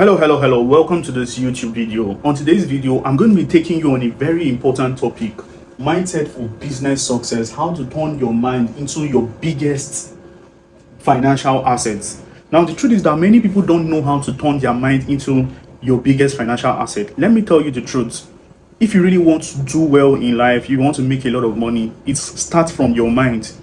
Hello. Welcome to this YouTube video. On today's video, I'm going to be taking you on a very important topic: mindset for business success. How to turn your mind into your biggest financial assets. Now, the truth is that many people don't know how to turn their mind into your biggest financial asset. Let me tell you the truth. If you really want to do well in life, you want to make a lot of money, it starts from your mind.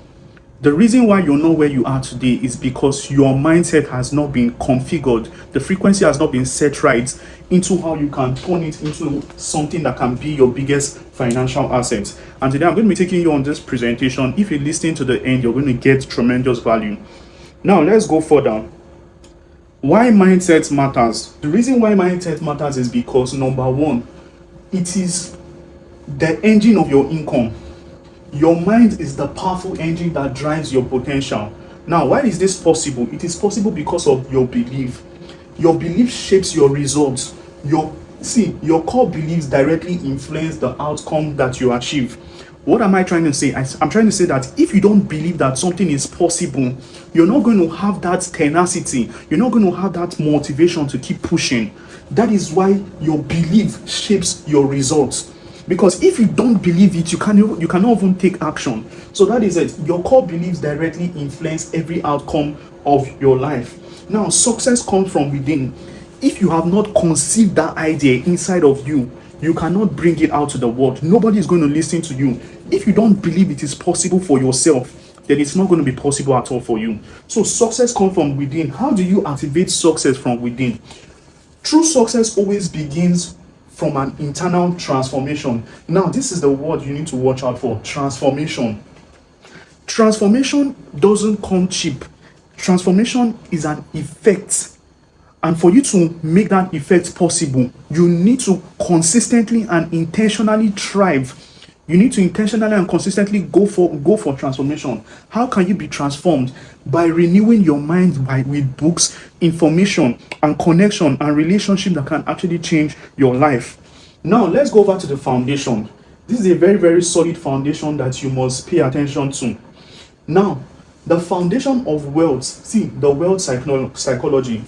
The reason why you're not where you are today is because your mindset has not been configured. The frequency has not been set right into how you can turn it into something that can be your biggest financial asset. And today I'm going to be taking you on this presentation. If you listen to the end, you're going to get tremendous value. Now, let's go further. Why mindset matters? The reason why mindset matters is because, number one, it is the engine of your income. Your mind is the powerful engine that drives your potential. Now, why is this possible? It is possible because of your belief. Your belief shapes your results. Your core beliefs directly influence the outcome that you achieve. What am I trying to say? I'm trying to say that if you don't believe that something is possible, you're not going to have that tenacity. You're not going to have that motivation to keep pushing. That is why your belief shapes your results. Because if you don't believe it, you cannot even take action. So that is it. Your core beliefs directly influence every outcome of your life. Now, success comes from within. If you have not conceived that idea inside of you, you cannot bring it out to the world. Nobody is going to listen to you. If you don't believe it is possible for yourself, then it's not going to be possible at all for you. So success comes from within. How do you activate success from within? True success always begins from an internal transformation. Now, this is the word you need to watch out for: transformation. Transformation doesn't come cheap. Transformation is an effect. And for you to make that effect possible, you need to consistently and intentionally thrive. You need to intentionally and consistently go for transformation. How can you be transformed? By renewing your mind with books, information, and connection and relationship that can actually change your life. Now, let's go over to the foundation. This is a very, very solid foundation that you must pay attention to. Now, the foundation of wealth. See, the wealth psychology.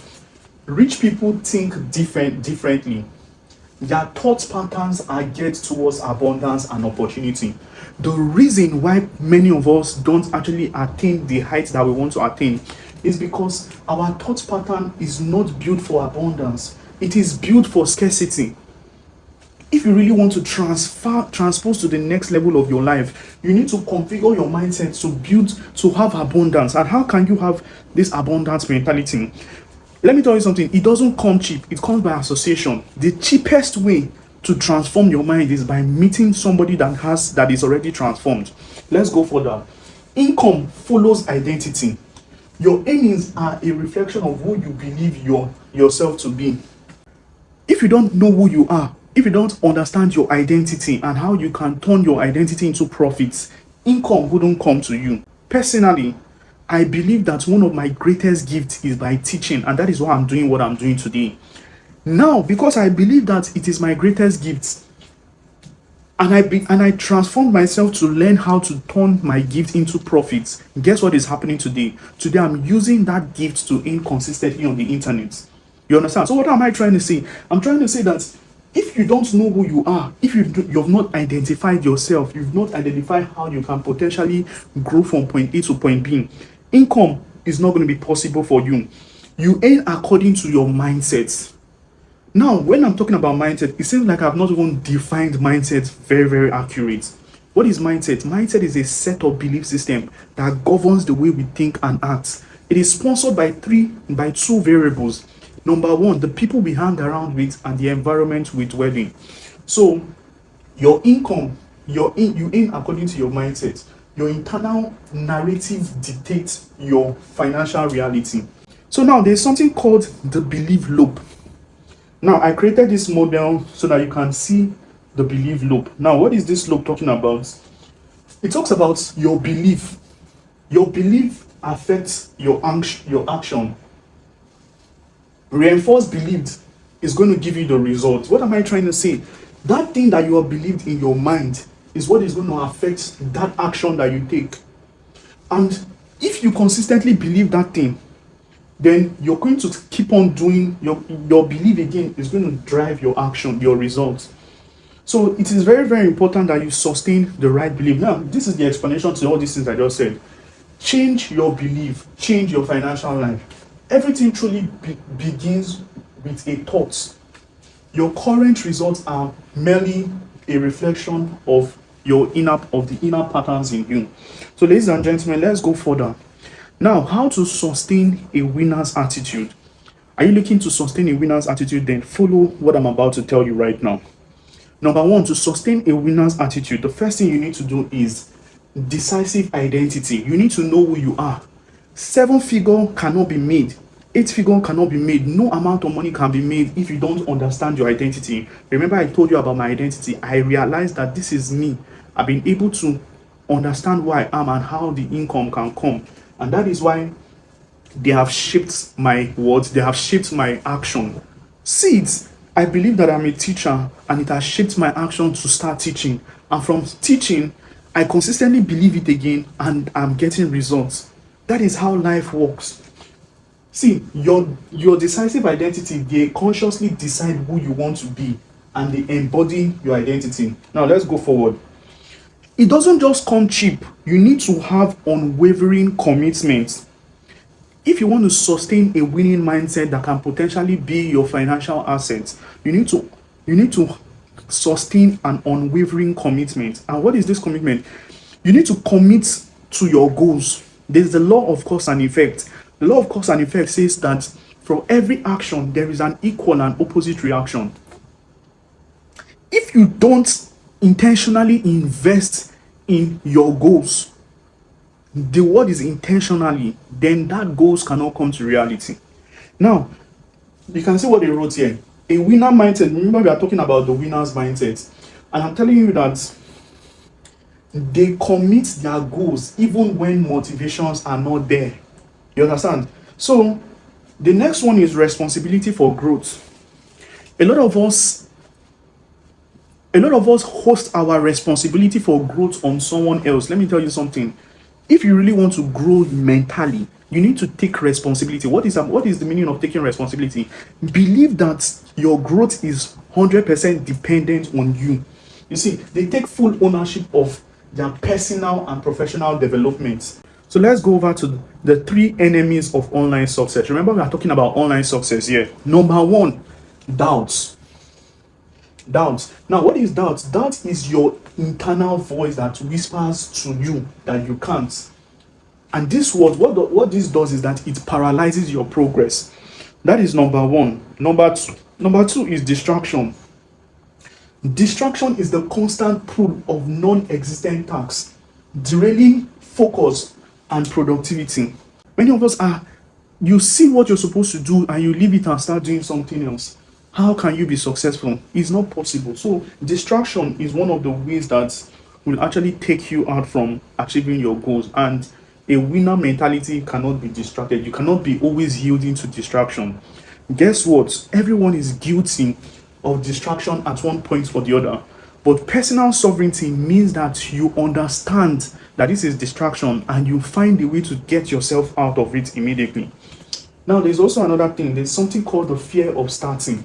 Rich people think differently. Their thought patterns are geared towards abundance and opportunity. The reason why many of us don't actually attain the heights that we want to attain is because our thought pattern is not built for abundance. It is built for scarcity. If you really want to transpose to the next level of your life, you need to configure your mindset to have abundance. And how can you have this abundance mentality? Let me tell you something. It doesn't come cheap. It comes by association. The cheapest way to transform your mind is by meeting somebody that is already transformed. Let's go further. Income follows identity. Your earnings are a reflection of who you believe yourself to be. If you don't know who you are, if you don't understand your identity and how you can turn your identity into profits, income wouldn't come to you. Personally, I believe that one of my greatest gifts is by teaching, and that is why I'm doing what I'm doing today. Now, because I believe that it is my greatest gift, and I transformed myself to learn how to turn my gift into profits. Guess what is happening today? Today, I'm using that gift to earn consistently on the internet. You understand? So what am I trying to say? I'm trying to say that if you don't know who you are, if you've not identified yourself, you've not identified how you can potentially grow from point A to point B, income is not going to be possible for you. You earn according to your mindset. Now, when I'm talking about mindset, it seems like I've not even defined mindset very, very accurate. What is mindset? Mindset is a set of belief system that governs the way we think and act. It is sponsored by two variables. Number one, the people we hang around with and the environment we dwell in. So, your income, you earn according to your mindset. Your internal narrative dictates your financial reality. So now there's something called the belief loop. Now, I created this model so that you can see the belief loop. Now, what is this loop talking about? It talks about your belief. Your belief affects your action. Reinforced belief is going to give you the result. What am I trying to say? That thing that you have believed in your mind is what is going to affect that action that you take. And if you consistently believe that thing, then you're going to keep on doing your belief again is going to drive your action, your results. So it is very, very important that you sustain the right belief. Now, this is the explanation to all these things I just said. Change your belief, change your financial life. Everything truly begins with a thought. Your current results are merely a reflection of the inner patterns in you. So, ladies and gentlemen, let's go further. Now, how to sustain a winner's attitude? Are you looking to sustain a winner's attitude? Then follow what I'm about to tell you right now. Number one, to sustain a winner's attitude, the first thing you need to do is decisive identity. You need to know who you are. 7-figure cannot be made. 8-figure cannot be made. No amount of money can be made if you don't understand your identity. Remember, I told you about my identity. I realized that this is me. I've been able to understand who I am and how the income can come. And that is why they have shaped my words. They have shaped my action. Seeds. I believe that I'm a teacher and it has shaped my action to start teaching. And from teaching, I consistently believe it again and I'm getting results. That is how life works. See, your decisive identity, they consciously decide who you want to be and they embody your identity. Now, let's go forward. It doesn't just come cheap. You need to have unwavering commitment. If you want to sustain a winning mindset that can potentially be your financial assets, you need to sustain an unwavering commitment. And what is this commitment? You need to commit to your goals. There's the law of cause and effect. The law of cause and effect says that for every action, there is an equal and opposite reaction. If you don't intentionally invest in your goals, the word is intentionally, then that goals cannot come to reality. Now, you can see what they wrote here. A winner mindset. Remember, we are talking about the winner's mindset. And I'm telling you that they commit their goals even when motivations are not there. You understand? So, the next one is responsibility for growth. A lot of us host our responsibility for growth on someone else. Let me tell you something. If you really want to grow mentally, you need to take responsibility. What is the meaning of taking responsibility? Believe that your growth is 100% dependent on you. You see, they take full ownership of their personal and professional development. So let's go over to the 3 enemies of online success. Remember, we are talking about online success here. Number 1, doubts. Doubts. Now, what is doubt? Doubt is your internal voice that whispers to you that you can't. And this was what this does is that it paralyzes your progress. That is number 1. Number two is distraction. Distraction is the constant pull of non-existent tasks, derailing focus and productivity. Many of us you see what you're supposed to do and you leave it and start doing something else. How can you be successful? It's not possible. So distraction is one of the ways that will actually take you out from achieving your goals. And a winner mentality cannot be distracted. You cannot be always yielding to distraction. Guess what? Everyone is guilty of distraction at one point or the other. But personal sovereignty means that you understand that this is distraction and you find a way to get yourself out of it immediately. Now, there's also another thing. There's something called the fear of starting.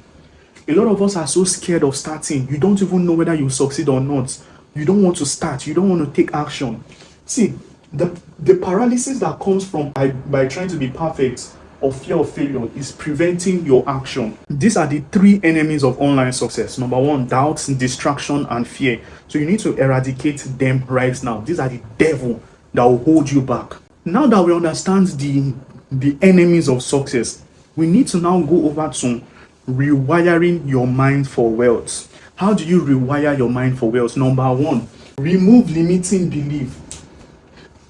A lot of us are so scared of starting. You don't even know whether you succeed or not. You don't want to start. You don't want to take action. See, the paralysis that comes from by trying to be perfect or fear of failure is preventing your action. These are the 3 enemies of online success. Number 1, doubts, distraction, and fear. So you need to eradicate them right now. These are the devil that will hold you back. Now that we understand the enemies of success, we need to now go over to rewiring your mind for wealth. How do you rewire your mind for wealth? Number 1, remove limiting belief.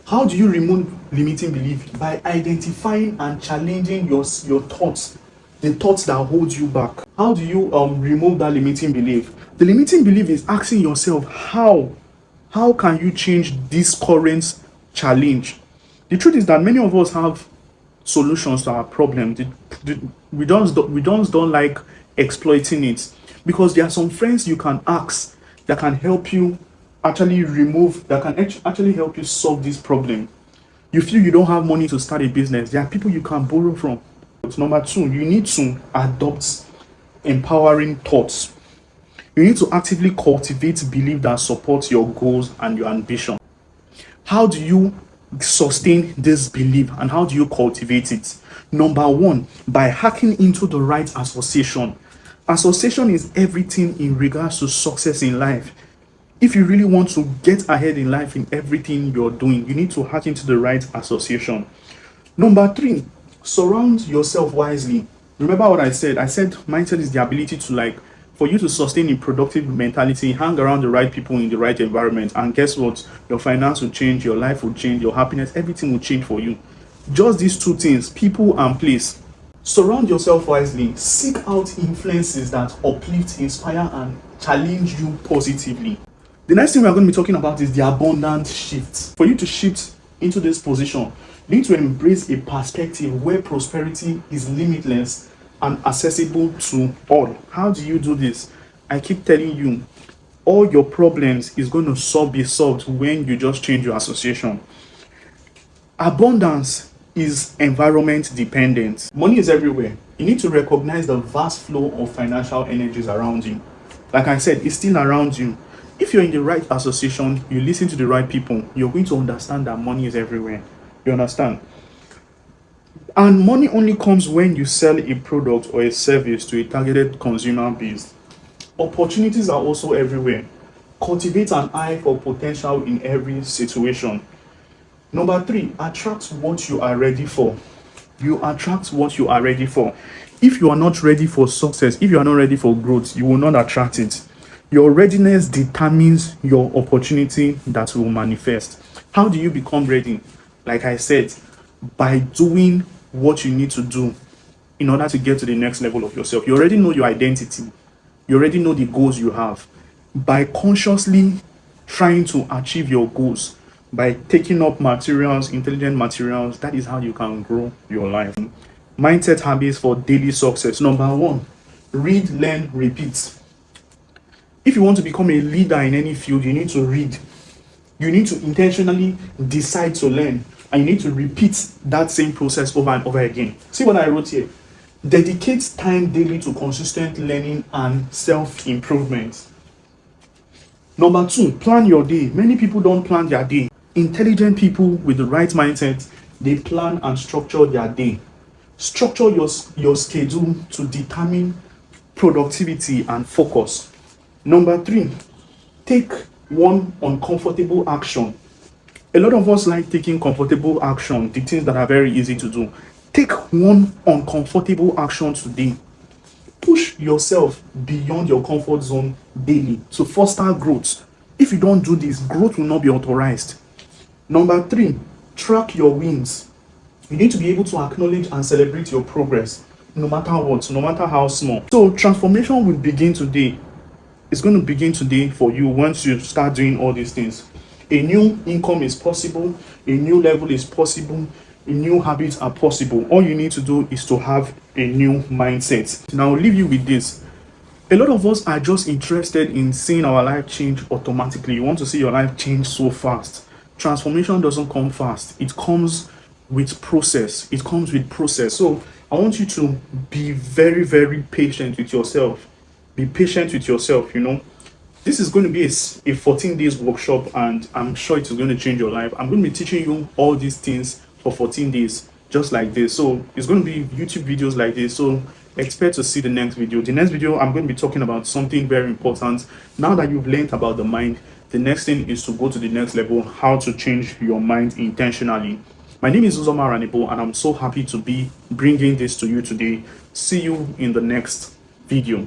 How do you remove limiting belief? By identifying and challenging your thoughts, the thoughts that hold you back. How do you remove that limiting belief? The limiting belief is asking yourself, how can you change this current challenge? The truth is that many of us have solutions to our problem. We just don't like exploiting it, because there are some friends you can ask that can help you actually help you solve this problem. You feel you don't have money to start a business. There are people you can borrow from. Number two, you need to adopt empowering thoughts. You need to actively cultivate belief that supports your goals and your ambition. How do you sustain this belief and how do you cultivate it? Number one, by hacking into the right association. Association is everything in regards to success in life. If you really want to get ahead in life in everything you're doing, you need to hack into the right association. Number three, surround yourself wisely. Remember what I said? I said mindset is the ability to, for you to sustain a productive mentality, hang around the right people in the right environment, and guess what? Your finance will change, your life will change, your happiness, everything will change for you. Just these two things, people and place. Surround yourself wisely. Seek out influences that uplift, inspire, and challenge you positively. The next thing we're going to be talking about is the abundant shift. For you to shift into this position, you need to embrace a perspective where prosperity is limitless and accessible to all. How do you do this? I keep telling you, all your problems is going to be solved when you just change your association. Abundance is environment dependent. Money is everywhere. You need to recognize the vast flow of financial energies around you. Like I said, it's still around you. If you're in the right association, you listen to the right people, you're going to understand that money is everywhere. You understand? And money only comes when you sell a product or a service to a targeted consumer base. Opportunities are also everywhere. Cultivate an eye for potential in every situation. Number three, attract what you are ready for. You attract what you are ready for. If you are not ready for success, if you are not ready for growth, you will not attract it. Your readiness determines your opportunity that will manifest. How do you become ready? Like I said, by doing what you need to do in order to get to the next level of yourself. You already know your identity. You already know the goals you have. By consciously trying to achieve your goals, by taking up materials, intelligent materials, that is how you can grow your life. Mindset habits for daily success. Number one, read, learn, repeat. If you want to become a leader in any field, you need to read. You need to intentionally decide to learn, and you need to repeat that same process over and over again. See what I wrote here? Dedicate time daily to consistent learning and self-improvement. Number two, plan your day. Many people don't plan their day. Intelligent people with the right mindset, they plan and structure their day. Structure your schedule to determine productivity and focus. Number three, take one uncomfortable action. A lot of us like taking comfortable action, the things that are very easy to do. Take one uncomfortable action today. Push yourself beyond your comfort zone daily to foster growth. If you don't do this, growth will not be authorized. Number three, track your wins. You need to be able to acknowledge and celebrate your progress, no matter what, no matter how small. So transformation will begin today. It's going to begin today for you once you start doing all these things. A new income is possible. A new level is possible. New habits are possible. All you need to do is to have a new mindset. Now, I'll leave you with this. A lot of us are just interested in seeing our life change automatically. You want to see your life change so fast. Transformation doesn't come fast. It comes with process. It comes with process. So I want you to be very, very patient with yourself. Be patient with yourself, This is going to be a 14 days workshop, and I'm sure it's going to change your life. I'm going to be teaching you all these things for 14 days, just like this. So it's going to be YouTube videos like this. So expect to see the next video. The next video, I'm going to be talking about something very important. Now that you've learned about the mind, the next thing is to go to the next level, how to change your mind intentionally. My name is Uzoma Ranibo, and I'm so happy to be bringing this to you today. See you in the next video.